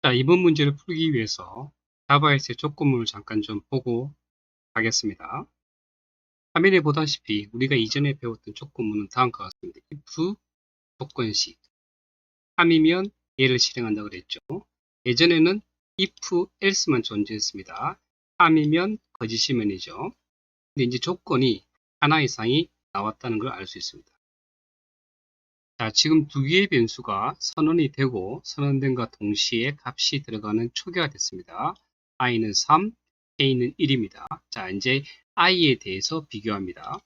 자, 이번 문제를 풀기 위해서 자바에서의 조건문을 잠깐 좀 보고 가겠습니다. 화면에 보다시피 우리가 이전에 배웠던 조건문은 다음과 같습니다. if 조건식 3이면 얘를 실행한다고 그랬죠. 예전에는 if else만 존재했습니다. 3이면 거짓이면이죠. 근데 이제 조건이 하나 이상이 나왔다는 걸 알 수 있습니다. 자, 지금 두 개의 변수가 선언이 되고 선언된과 동시에 값이 들어가는 초기화 됐습니다. i는 3, k는 1입니다. 자, 이제 i에 대해서 비교합니다.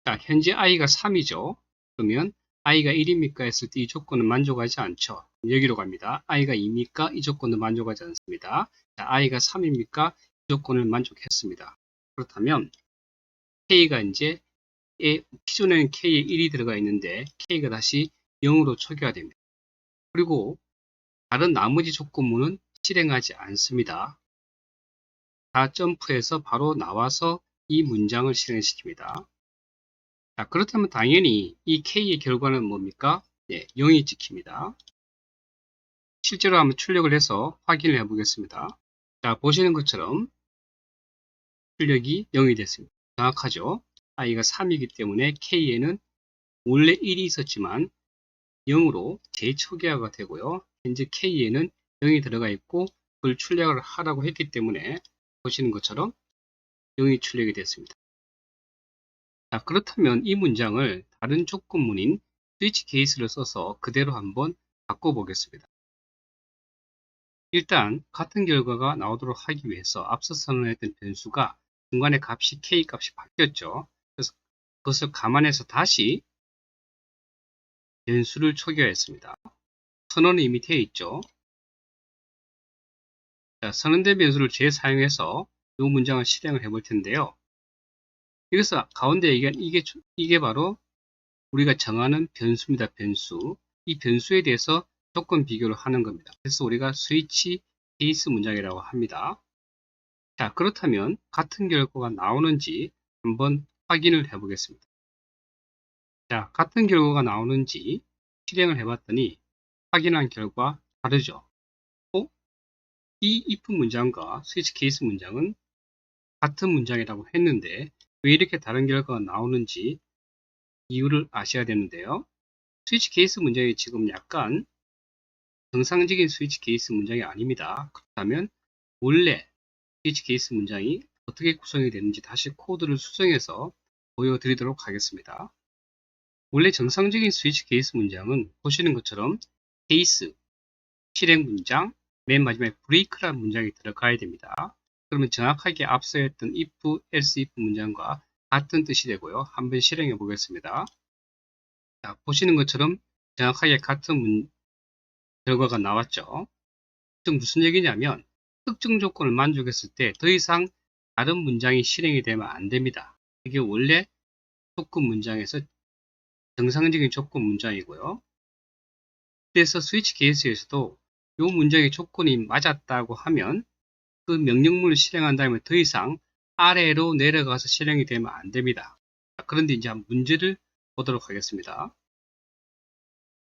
자, 현재 i가 3이죠. 그러면 i가 1입니까 했을 때 이 조건은 만족하지 않죠. 여기로 갑니다. i가 2입니까? 이 조건은 만족하지 않습니다. 자, i가 3입니까? 이 조건을 만족했습니다. 그렇다면 k가 이제 기존에는 k에 1이 들어가 있는데 k가 다시 0으로 초기화됩니다. 그리고 다른 나머지 조건문은 실행하지 않습니다. 다 점프해서 바로 나와서 이 문장을 실행시킵니다. 자, 그렇다면 당연히 이 k의 결과는 뭡니까? 네, 0이 찍힙니다. 실제로 한번 출력을 해서 확인을 해 보겠습니다. 자, 보시는 것처럼 출력이 0이 됐습니다. 정확하죠? i가 3이기 때문에 k에는 원래 1이 있었지만 0으로 재초기화가 되고요. 현재 k에는 0이 들어가 있고 그걸 출력을 하라고 했기 때문에 보시는 것처럼 0이 출력이 됐습니다. 자, 그렇다면 이 문장을 다른 조건문인 스위치 케이스를 써서 그대로 한번 바꿔보겠습니다. 일단 같은 결과가 나오도록 하기 위해서 앞서 선언했던 변수가 중간에 값이 k 값이 바뀌었죠. 그래서 그것을 감안해서 다시 변수를 초기화했습니다. 선언은 이미 되어 있죠. 자, 선언된 변수를 재사용해서 이 문장을 실행을 해볼 텐데요. 여기서 가운데 이게 바로 우리가 정하는 변수입니다. 변수. 이 변수에 대해서 조건 비교를 하는 겁니다. 그래서 우리가 스위치 케이스 문장이라고 합니다. 자, 그렇다면 같은 결과가 나오는지 한번 확인을 해 보겠습니다. 자, 같은 결과가 나오는지 실행을 해봤더니 확인한 결과 다르죠. 이 if 문장과 스위치 케이스 문장은 같은 문장이라고 했는데 왜 이렇게 다른 결과가 나오는지 이유를 아셔야 되는데요. 스위치 케이스 문장이 지금 약간 정상적인 스위치 케이스 문장이 아닙니다. 그렇다면 원래 스위치 케이스 문장이 어떻게 구성이 되는지 다시 코드를 수정해서 보여드리도록 하겠습니다. 원래 정상적인 스위치 케이스 문장은 보시는 것처럼 케이스, 실행 문장, 맨 마지막에 브레이크라는 문장이 들어가야 됩니다. 그러면 정확하게 앞서 했던 if, else if 문장과 같은 뜻이 되고요. 한번 실행해 보겠습니다. 자, 보시는 것처럼 정확하게 같은 결과가 나왔죠. 즉 무슨 얘기냐면 특정 조건을 만족했을 때 더 이상 다른 문장이 실행이 되면 안 됩니다. 이게 원래 조건 문장에서 정상적인 조건 문장이고요. 그래서 스위치 케이스에서도 이 문장의 조건이 맞았다고 하면 그 명령문을 실행한 다음에 더 이상 아래로 내려가서 실행이 되면 안 됩니다. 그런데 이제 한번 문제를 보도록 하겠습니다.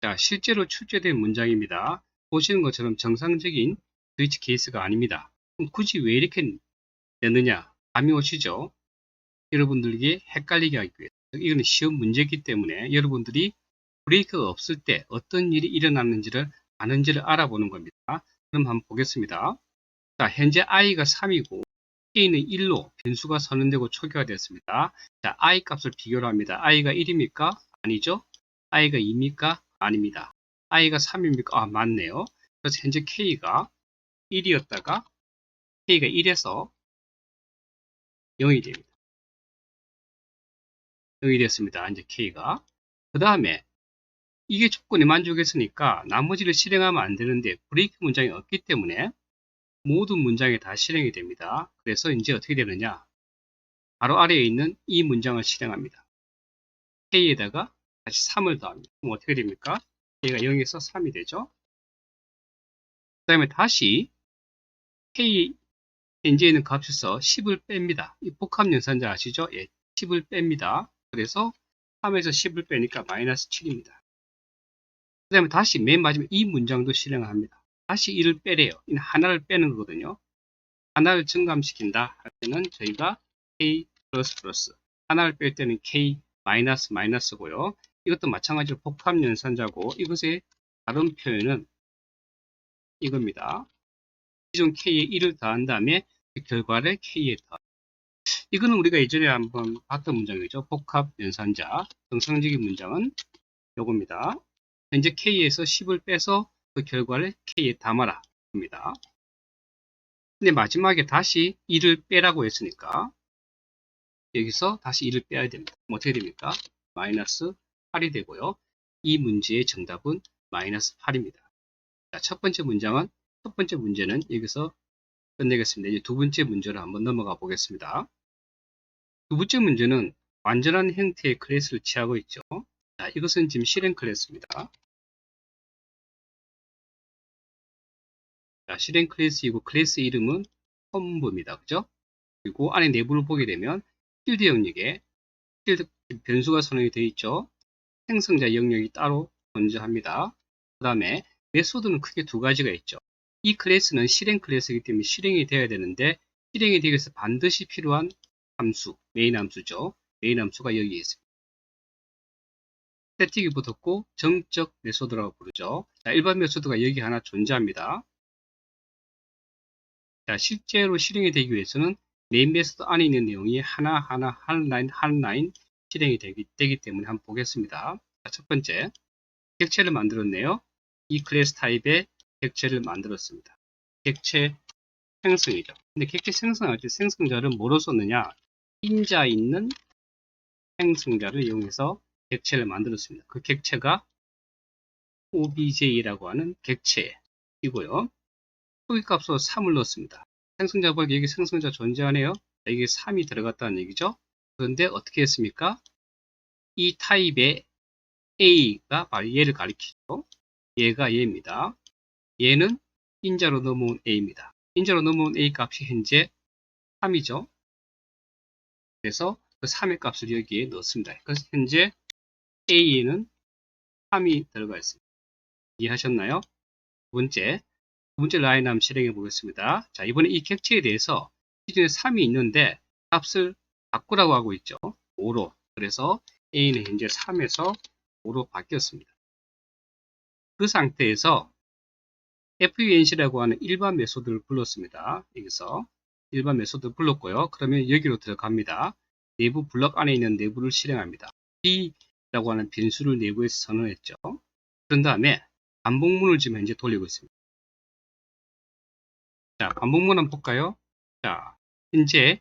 자, 실제로 출제된 문장입니다. 보시는 것처럼 정상적인 스위치 케이스가 아닙니다. 그럼 굳이 왜 이렇게 냈느냐? 감이 오시죠? 여러분들에게 헷갈리게 하기 위해서. 이거는 시험 문제이기 때문에 여러분들이 브레이크가 없을 때 어떤 일이 일어났는지를 아는지를 알아보는 겁니다. 그럼 한번 보겠습니다. 자, 현재 i가 3이고 k는 1로 변수가 선언되고 초기화되었습니다. 자, i 값을 비교를 합니다. i가 1입니까? 아니죠. i가 2입니까? 아닙니다. i가 3입니까? 아, 맞네요. 그래서 현재 k가 1이었다가 k가 1에서 0이 됩니다. 0이 됐습니다. 이제 k가. 그 다음에 이게 조건이 만족했으니까 나머지를 실행하면 안 되는데 브레이크 문장이 없기 때문에 모든 문장이 다 실행이 됩니다. 그래서 이제 어떻게 되느냐? 바로 아래에 있는 이 문장을 실행합니다. k에다가 다시 3을 더합니다. 그럼 어떻게 됩니까? k가 0에서 3이 되죠. 그 다음에 다시 k 현재 있는 값에서 10을 뺍니다. 이 복합 연산자 아시죠? 예, 10을 뺍니다. 그래서 3에서 10을 빼니까 마이너스 7입니다. 그 다음에 다시 맨 마지막에 이 문장도 실행합니다. 다시 1을 빼래요. 이는 하나를 빼는 거거든요. 하나를 증감시킨다 할 때는 저희가 k 하나를 뺄 때는 k 마이너스고요. 이것도 마찬가지로 복합연산자고 이것의 다른 표현은 이겁니다. 기존 k에 1을 더한 다음에 그 결과를 k에 더한. 이거는 우리가 예전에 한번 봤던 문장이죠. 복합연산자 정상적인 문장은 요겁니다. 현재 k에서 10을 빼서 그 결과를 k에 담아라 입니다. 근데 마지막에 다시 1을 빼라고 했으니까 여기서 다시 1을 빼야 됩니다. 그럼 어떻게 됩니까? 마이너스 8이 되고요. 이 문제의 정답은 마이너스 8입니다. 자, 첫 번째 문제는 여기서 끝내겠습니다. 이제 두 번째 문제로 한번 넘어가 보겠습니다. 두 번째 문제는 완전한 형태의 클래스를 취하고 있죠. 자, 이것은 지금 실행 클래스입니다. 자, 실행 클래스이고 클래스 이름은 홈브입니다. 그죠? 그리고 안에 내부를 보게 되면 필드 영역에 필드 변수가 선언이 되어 있죠. 생성자 영역이 따로 존재합니다. 그 다음에 메소드는 크게 두 가지가 있죠. 이 클래스는 실행 클래스이기 때문에 실행이 되어야 되는데 실행이 되기 위해서 반드시 필요한 함수, 메인 함수죠. 메인 함수가 여기에 있습니다. 스태틱이 붙었고 정적 메소드라고 부르죠. 자, 일반 메소드가 여기 하나 존재합니다. 자, 실제로 실행이 되기 위해서는 메인 메소드 안에 있는 내용이 하나하나 한 라인 실행이 되기 때문에 한번 보겠습니다. 자, 첫 번째, 객체를 만들었네요. 이 클래스 타입의 객체를 만들었습니다. 객체 생성이죠. 근데 객체 생성할 때 생성자를 뭐로 썼느냐? 인자 있는 생성자를 이용해서 객체를 만들었습니다. 그 객체가 obj라고 하는 객체이고요. 초기값으로 3을 넣었습니다. 생성자 보기 여기 생성자 존재하네요. 여기 3이 들어갔다는 얘기죠. 그런데 어떻게 했습니까? 이 타입의 A가 바로 얘를 가리키죠. 얘가 얘입니다. 얘는 인자로 넘어온 A입니다. 인자로 넘어온 A 값이 현재 3이죠. 그래서 그 3의 값을 여기에 넣습니다. 그래서 현재 A에는 3이 들어가 있습니다. 이해하셨나요? 두 번째 라인 한번 실행해 보겠습니다. 자, 이번에 이 객체에 대해서 기존에 3이 있는데 값을 바꾸라고 하고 있죠. 5로. 그래서 A는 현재 3에서 5로 바뀌었습니다. 그 상태에서 FUNC라고 하는 일반 메소드를 불렀습니다. 여기서 일반 메소드를 불렀고요. 그러면 여기로 들어갑니다. 내부 블럭 안에 있는 내부를 실행합니다. B라고 하는 변수를 내부에서 선언했죠. 그런 다음에 반복문을 지금 현재 돌리고 있습니다. 자, 반복문 한번 볼까요? 자, 현재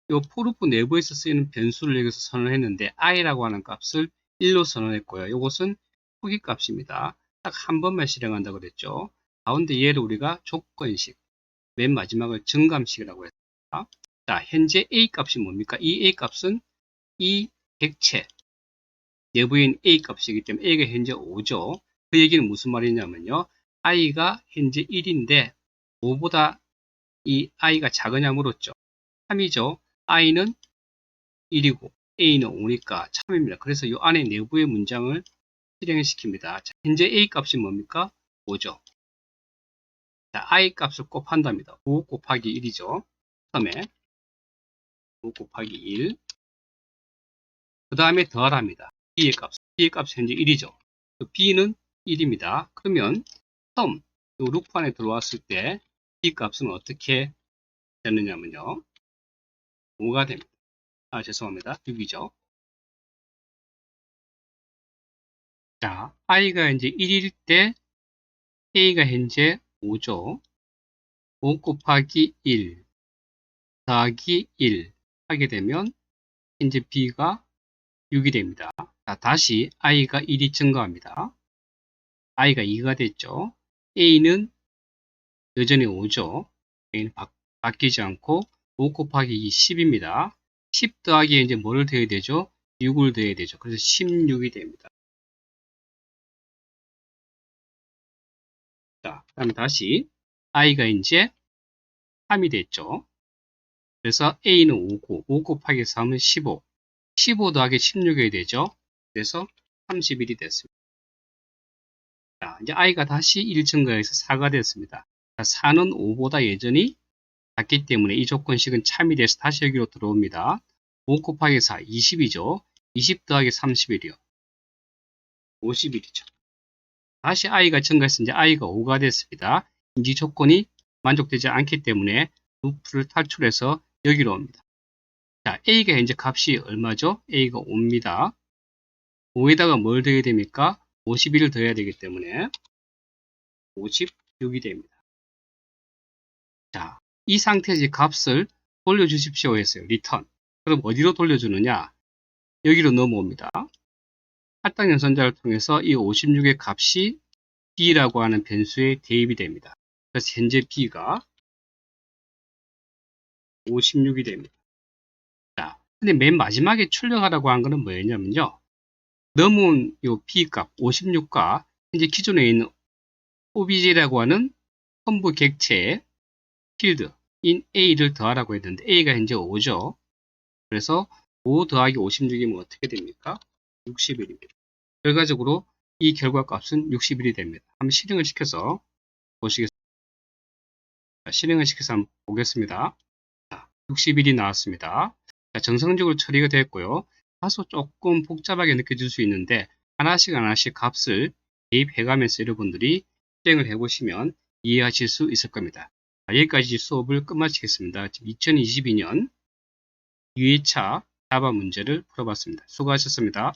이 포루프 내부에서 쓰이는 변수를 여기서 선언했는데 i라고 하는 값을 1로 선언했고요. 이것은 후기 값입니다. 딱 한 번만 실행한다고 그랬죠. 가운데 얘를 우리가 조건식, 맨 마지막을 증감식이라고 했습니다. 자, 현재 a 값이 뭡니까? 이 a 값은 이 객체 내부인 a 값이기 때문에 a가 현재 5죠. 그 얘기는 무슨 말이냐면요. i가 현재 1인데 5보다 이 i가 작으냐 물었죠. 3이죠. i는 1이고 a는 5니까 참입니다. 그래서 이 안에 내부의 문장을 실행시킵니다. 자, 현재 a 값이 뭡니까? 5죠. 자, i 값을 곱한답니다. 5 곱하기 1이죠. 처음에 5 곱하기 1. 그 다음에 더하랍니다. b의 값이 현재 1이죠. b는 1입니다. 그러면 처음 이 루프 안에 들어왔을 때 b 값은 어떻게 되느냐면요. 5가 됩니다. 죄송합니다. 6이죠. 자, i가 이제 1일 때 a가 현재 5죠. 5 곱하기 1 더하기 1 하게 되면 현재 b가 6이 됩니다. 자, 다시 i가 1이 증가합니다. i가 2가 됐죠. a는 여전히 5죠. a는 바뀌지 않고 5 곱하기 2 10입니다. 10 더하기 이제 뭐를 더해야 되죠? 6을 더해야 되죠. 그래서 16이 됩니다. 자, 그럼 다시 i가 이제 3이 됐죠. 그래서 a는 5고 5 곱하기 3은 15. 15 더하기 16이 되죠. 그래서 31이 됐습니다. 자, 이제 i가 다시 1 증가해서 4가 됐습니다. 자, 4는 5보다 여전히 작기 때문에 이 조건식은 참이 돼서 다시 여기로 들어옵니다. 5 곱하기 4, 20이죠. 20 더하기 31이요. 51이죠. 다시 i가 증가해서 이제 i가 5가 됐습니다. 인지 조건이 만족되지 않기 때문에 루프를 탈출해서 여기로 옵니다. 자, a가 현재 값이 얼마죠? a가 5입니다. 5에다가 뭘 더해야 됩니까? 51을 더해야 되기 때문에 56이 됩니다. 자, 이 상태에서 값을 돌려주십시오 했어요. 리턴. 그럼 어디로 돌려주느냐? 여기로 넘어옵니다. 할당 연산자를 통해서 이 56의 값이 b라고 하는 변수에 대입이 됩니다. 그래서 현재 b가 56이 됩니다. 자, 근데 맨 마지막에 출력하라고 한 거는 뭐였냐면요. 넘은 요 b 값 56과 현재 기존에 있는 obj라고 하는 첨부 객체의 필드인 a를 더하라고 했는데 a가 현재 5죠. 그래서 5 더하기 56이면 어떻게 됩니까? 61입니다. 결과적으로 이 결과값은 61이 됩니다. 한번 실행을 시켜서 보시겠습니다. 실행을 시켜서 한번 보겠습니다. 61이 나왔습니다. 자, 정상적으로 처리가 됐고요. 다소 조금 복잡하게 느껴질 수 있는데 하나씩 하나씩 값을 대입해가면서 여러분들이 실행을 해보시면 이해하실 수 있을 겁니다. 자, 여기까지 수업을 끝마치겠습니다. 2022년 2회차 자바 문제를 풀어봤습니다. 수고하셨습니다.